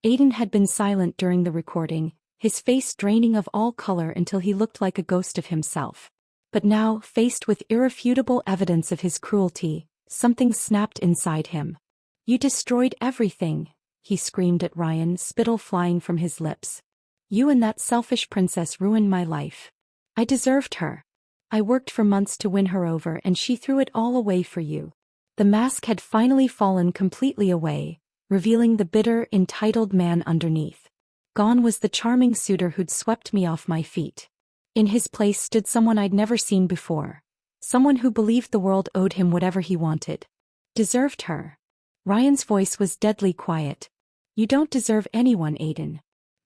Aiden had been silent during the recording, his face draining of all color until he looked like a ghost of himself. But now, faced with irrefutable evidence of his cruelty, something snapped inside him. You destroyed everything, he screamed at Ryan, spittle flying from his lips. You and that selfish princess ruined my life. I deserved her. I worked for months to win her over and she threw it all away for you. The mask had finally fallen completely away, revealing the bitter, entitled man underneath. Gone was the charming suitor who'd swept me off my feet. In his place stood someone I'd never seen before. Someone who believed the world owed him whatever he wanted. Deserved her. Ryan's voice was deadly quiet. You don't deserve anyone, Aiden.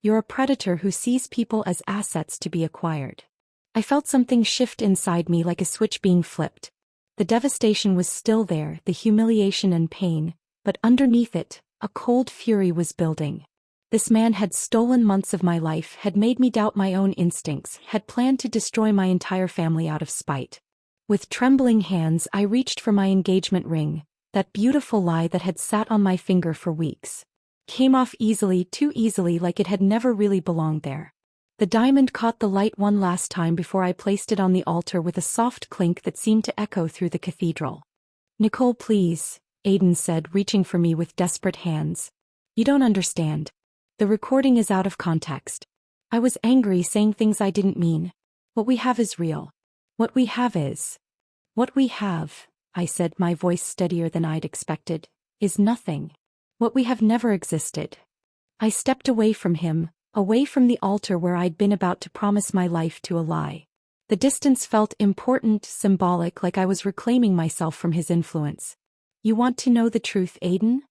You're a predator who sees people as assets to be acquired. I felt something shift inside me like a switch being flipped. The devastation was still there, the humiliation and pain, but underneath it, a cold fury was building. This man had stolen months of my life, had made me doubt my own instincts, had planned to destroy my entire family out of spite. With trembling hands, I reached for my engagement ring, that beautiful lie that had sat on my finger for weeks. Came off easily, too easily, like it had never really belonged there. The diamond caught the light one last time before I placed it on the altar with a soft clink that seemed to echo through the cathedral. Nicole, please, Aiden said, reaching for me with desperate hands. You don't understand. The recording is out of context. I was angry, saying things I didn't mean. What we have is real. What we have, I said, my voice steadier than I'd expected, is nothing. What we have never existed. I stepped away from him, away from the altar where I'd been about to promise my life to a lie. The distance felt important, symbolic, like I was reclaiming myself from his influence. You want to know the truth, Aiden?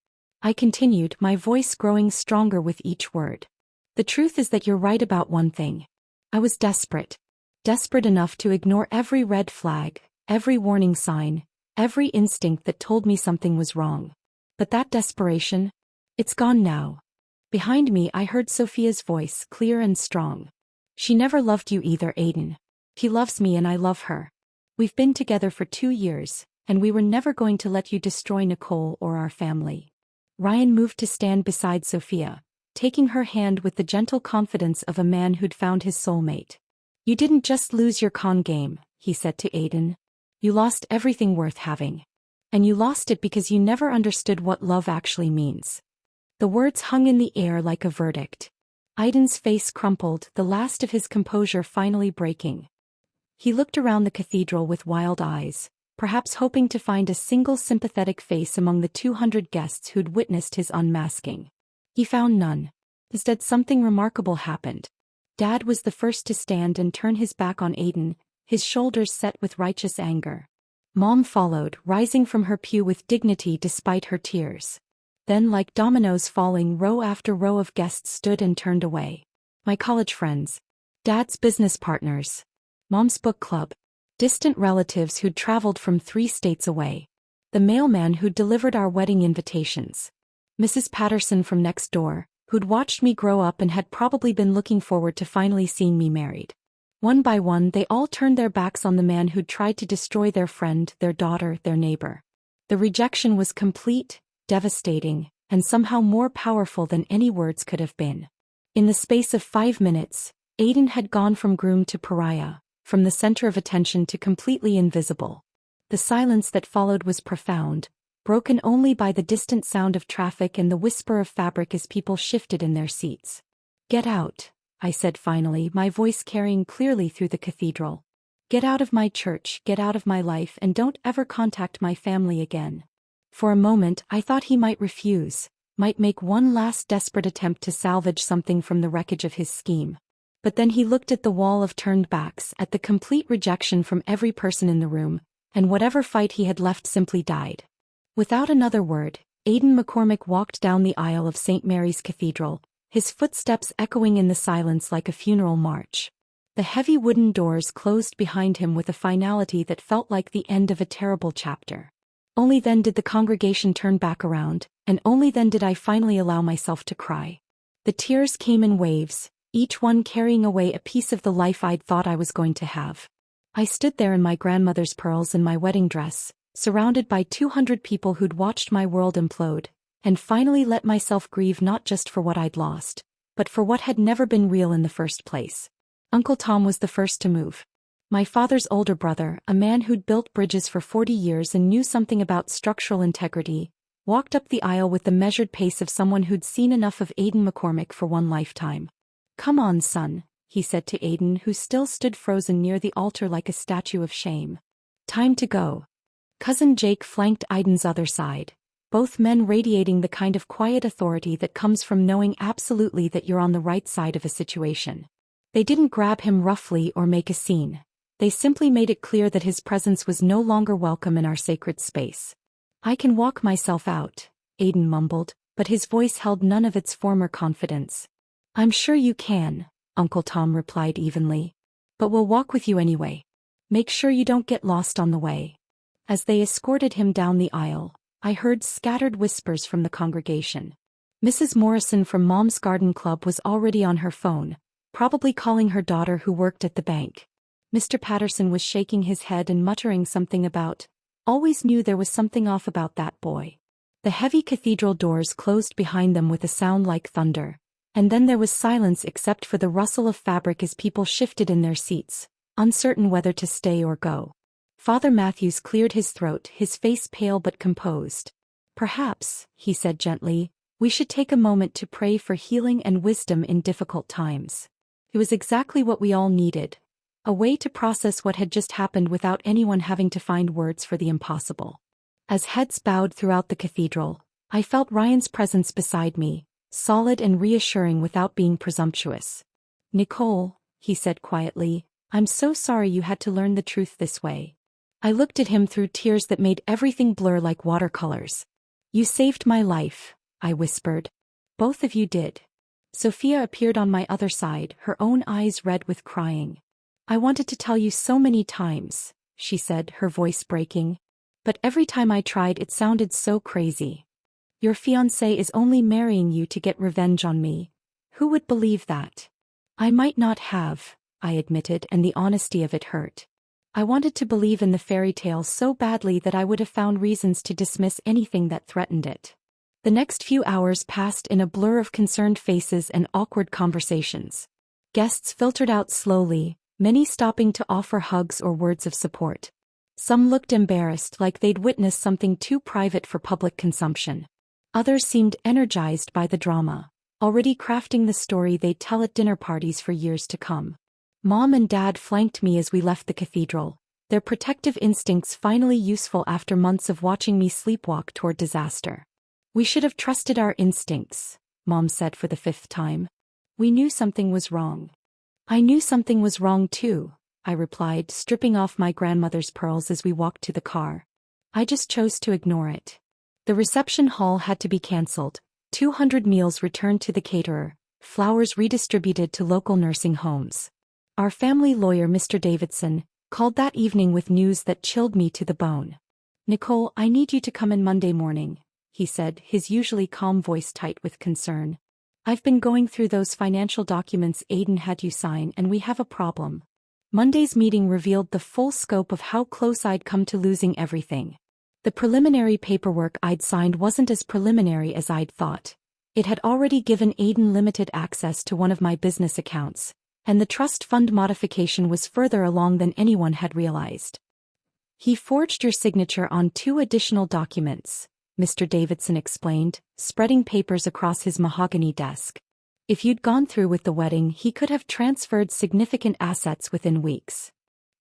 I continued, my voice growing stronger with each word. The truth is that you're right about one thing. I was desperate. Desperate enough to ignore every red flag, every warning sign, every instinct that told me something was wrong. But that desperation, it's gone now. Behind me I heard Sophia's voice, clear and strong. She never loved you either, Aiden. She loves me and I love her. We've been together for 2 years, and we were never going to let you destroy Nicole or our family. Ryan moved to stand beside Sophia, taking her hand with the gentle confidence of a man who'd found his soulmate. You didn't just lose your con game, he said to Aiden. You lost everything worth having. And you lost it because you never understood what love actually means. The words hung in the air like a verdict. Aiden's face crumpled, the last of his composure finally breaking. He looked around the cathedral with wild eyes, perhaps hoping to find a single sympathetic face among the 200 guests who'd witnessed his unmasking. He found none. Instead, something remarkable happened. Dad was the first to stand and turn his back on Aiden, his shoulders set with righteous anger. Mom followed, rising from her pew with dignity despite her tears. Then, like dominoes falling, row after row of guests stood and turned away. My college friends. Dad's business partners. Mom's book club. Distant relatives who'd traveled from 3 states away. The mailman who'd delivered our wedding invitations. Mrs. Patterson from next door, who'd watched me grow up and had probably been looking forward to finally seeing me married. One by one, they all turned their backs on the man who'd tried to destroy their friend, their daughter, their neighbor. The rejection was complete, devastating, and somehow more powerful than any words could have been. In the space of 5 minutes, Aiden had gone from groom to pariah, from the center of attention to completely invisible. The silence that followed was profound, broken only by the distant sound of traffic and the whisper of fabric as people shifted in their seats. "Get out," I said finally, my voice carrying clearly through the cathedral. "Get out of my church, get out of my life, and don't ever contact my family again." For a moment I thought he might refuse, might make one last desperate attempt to salvage something from the wreckage of his scheme. But then he looked at the wall of turned backs, at the complete rejection from every person in the room, and whatever fight he had left simply died. Without another word, Aiden McCormick walked down the aisle of St. Mary's Cathedral, his footsteps echoing in the silence like a funeral march. The heavy wooden doors closed behind him with a finality that felt like the end of a terrible chapter. Only then did the congregation turn back around, and only then did I finally allow myself to cry. The tears came in waves, each one carrying away a piece of the life I'd thought I was going to have. I stood there in my grandmother's pearls and my wedding dress, surrounded by 200 people who'd watched my world implode, and finally let myself grieve not just for what I'd lost, but for what had never been real in the first place. Uncle Tom was the first to move. My father's older brother, a man who'd built bridges for 40 years and knew something about structural integrity, walked up the aisle with the measured pace of someone who'd seen enough of Aiden McCormick for one lifetime. "Come on, son," he said to Aiden, who still stood frozen near the altar like a statue of shame. "Time to go." Cousin Jake flanked Aiden's other side, both men radiating the kind of quiet authority that comes from knowing absolutely that you're on the right side of a situation. They didn't grab him roughly or make a scene. They simply made it clear that his presence was no longer welcome in our sacred space. "I can walk myself out," Aiden mumbled, but his voice held none of its former confidence. "I'm sure you can," Uncle Tom replied evenly. "But we'll walk with you anyway. Make sure you don't get lost on the way." As they escorted him down the aisle, I heard scattered whispers from the congregation. Mrs. Morrison from Mom's Garden Club was already on her phone, probably calling her daughter who worked at the bank. Mr. Patterson was shaking his head and muttering something about, "Always knew there was something off about that boy." The heavy cathedral doors closed behind them with a sound like thunder, and then there was silence except for the rustle of fabric as people shifted in their seats, uncertain whether to stay or go. Father Matthews cleared his throat, his face pale but composed. "Perhaps," he said gently, "we should take a moment to pray for healing and wisdom in difficult times." It was exactly what we all needed. A way to process what had just happened without anyone having to find words for the impossible. As heads bowed throughout the cathedral, I felt Ryan's presence beside me, solid and reassuring without being presumptuous. "Nicole," he said quietly, "I'm so sorry you had to learn the truth this way." I looked at him through tears that made everything blur like watercolors. "You saved my life," I whispered. "Both of you did." Sophia appeared on my other side, her own eyes red with crying. "I wanted to tell you so many times," she said, her voice breaking. "But every time I tried it sounded so crazy. Your fiancé is only marrying you to get revenge on me. Who would believe that?" "I might not have," I admitted, and the honesty of it hurt. I wanted to believe in the fairy tale so badly that I would have found reasons to dismiss anything that threatened it. The next few hours passed in a blur of concerned faces and awkward conversations. Guests filtered out slowly, many stopping to offer hugs or words of support. Some looked embarrassed, like they'd witnessed something too private for public consumption. Others seemed energized by the drama, already crafting the story they'd tell at dinner parties for years to come. Mom and Dad flanked me as we left the cathedral, their protective instincts finally useful after months of watching me sleepwalk toward disaster. We should have trusted our instincts, Mom said for the 5th time. We knew something was wrong. I knew something was wrong too, I replied, stripping off my grandmother's pearls as we walked to the car. I just chose to ignore it. The reception hall had to be cancelled, 200 meals returned to the caterer, flowers redistributed to local nursing homes. Our family lawyer, Mr. Davidson, called that evening with news that chilled me to the bone. "Nicole, I need you to come in Monday morning," he said, his usually calm voice tight with concern. "I've been going through those financial documents Aiden had you sign and we have a problem." Monday's meeting revealed the full scope of how close I'd come to losing everything. The preliminary paperwork I'd signed wasn't as preliminary as I'd thought. It had already given Aiden limited access to one of my business accounts, and the trust fund modification was further along than anyone had realized. "He forged your signature on 2 additional documents," Mr. Davidson explained, spreading papers across his mahogany desk. "If you'd gone through with the wedding, he could have transferred significant assets within weeks."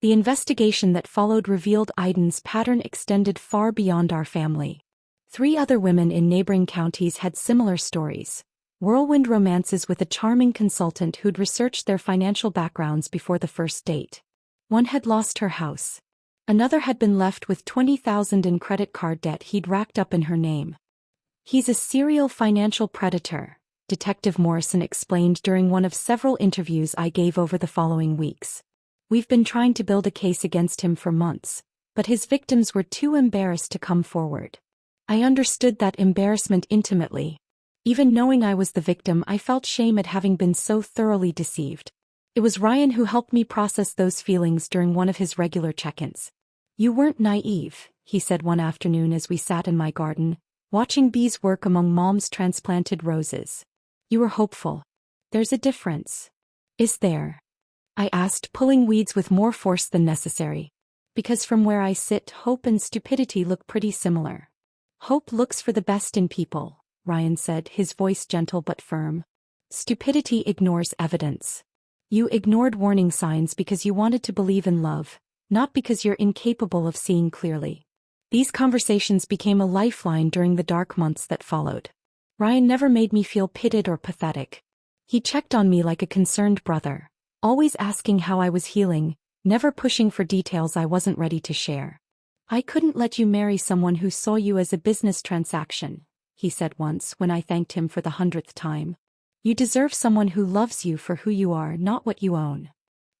The investigation that followed revealed Aiden's pattern extended far beyond our family. 3 other women in neighboring counties had similar stories. Whirlwind romances with a charming consultant who'd researched their financial backgrounds before the first date. One had lost her house. Another had been left with $20,000 in credit card debt he'd racked up in her name. "He's a serial financial predator," Detective Morrison explained during one of several interviews I gave over the following weeks. "We've been trying to build a case against him for months, but his victims were too embarrassed to come forward." I understood that embarrassment intimately. Even knowing I was the victim, I felt shame at having been so thoroughly deceived. It was Ryan who helped me process those feelings during one of his regular check-ins. "You weren't naive," he said one afternoon as we sat in my garden, watching bees work among Mom's transplanted roses. "You were hopeful. There's a difference." "Is there?" I asked, pulling weeds with more force than necessary. "Because from where I sit, hope and stupidity look pretty similar." "Hope looks for the best in people," Ryan said, his voice gentle but firm. "Stupidity ignores evidence. You ignored warning signs because you wanted to believe in love, not because you're incapable of seeing clearly." These conversations became a lifeline during the dark months that followed. Ryan never made me feel pitted or pathetic. He checked on me like a concerned brother, always asking how I was healing, never pushing for details I wasn't ready to share. "I couldn't let you marry someone who saw you as a business transaction," he said once when I thanked him for the 100th time. "You deserve someone who loves you for who you are, not what you own."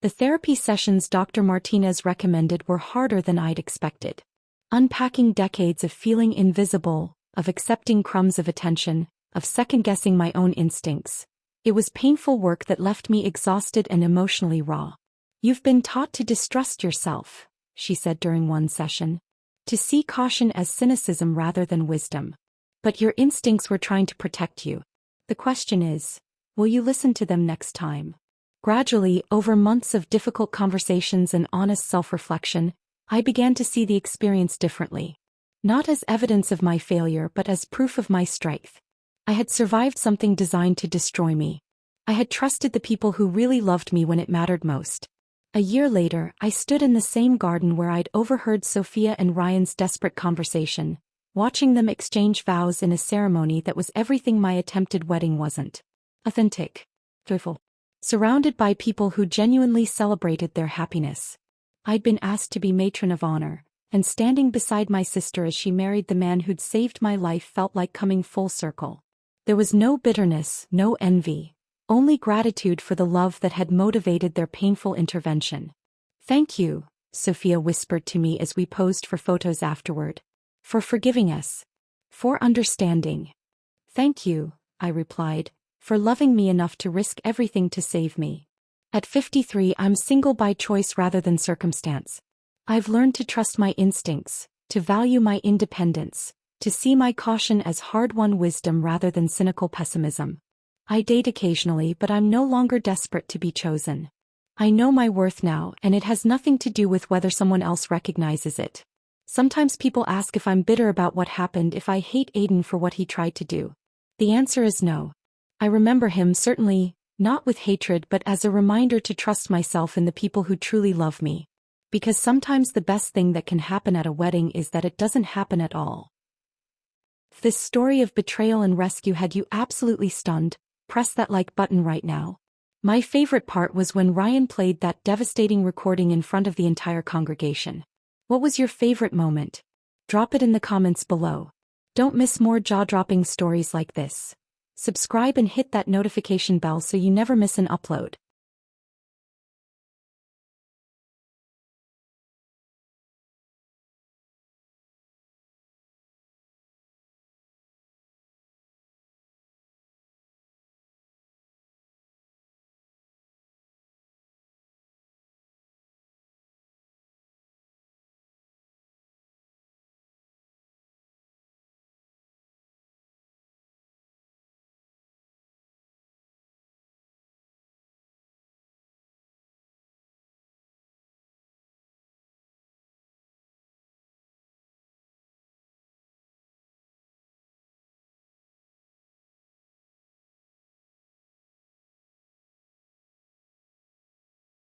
The therapy sessions Dr. Martinez recommended were harder than I'd expected. Unpacking decades of feeling invisible, of accepting crumbs of attention, of second-guessing my own instincts. It was painful work that left me exhausted and emotionally raw. "You've been taught to distrust yourself," she said during one session. "To see caution as cynicism rather than wisdom. But your instincts were trying to protect you. The question is, will you listen to them next time?" Gradually, over months of difficult conversations and honest self-reflection, I began to see the experience differently. Not as evidence of my failure but as proof of my strength. I had survived something designed to destroy me. I had trusted the people who really loved me when it mattered most. A year later, I stood in the same garden where I'd overheard Sophia and Ryan's desperate conversation, watching them exchange vows in a ceremony that was everything my attempted wedding wasn't. Authentic. Joyful. Surrounded by people who genuinely celebrated their happiness. I'd been asked to be matron of honor, and standing beside my sister as she married the man who'd saved my life felt like coming full circle. There was no bitterness, no envy, only gratitude for the love that had motivated their painful intervention. "Thank you," Sophia whispered to me as we posed for photos afterward. "For forgiving us. For understanding." "Thank you," I replied, "for loving me enough to risk everything to save me." At 53, I'm single by choice rather than circumstance. I've learned to trust my instincts, to value my independence, to see my caution as hard-won wisdom rather than cynical pessimism. I date occasionally, but I'm no longer desperate to be chosen. I know my worth now, and it has nothing to do with whether someone else recognizes it. Sometimes people ask if I'm bitter about what happened, if I hate Aiden for what he tried to do. The answer is no. I remember him, certainly, Not with hatred but as a reminder to trust myself and the people who truly love me. Because sometimes the best thing that can happen at a wedding is that it doesn't happen at all. If this story of betrayal and rescue had you absolutely stunned, press that like button right now. My favorite part was when Ryan played that devastating recording in front of the entire congregation. What was your favorite moment? Drop it in the comments below. Don't miss more jaw-dropping stories like this. Subscribe and hit that notification bell so you never miss an upload.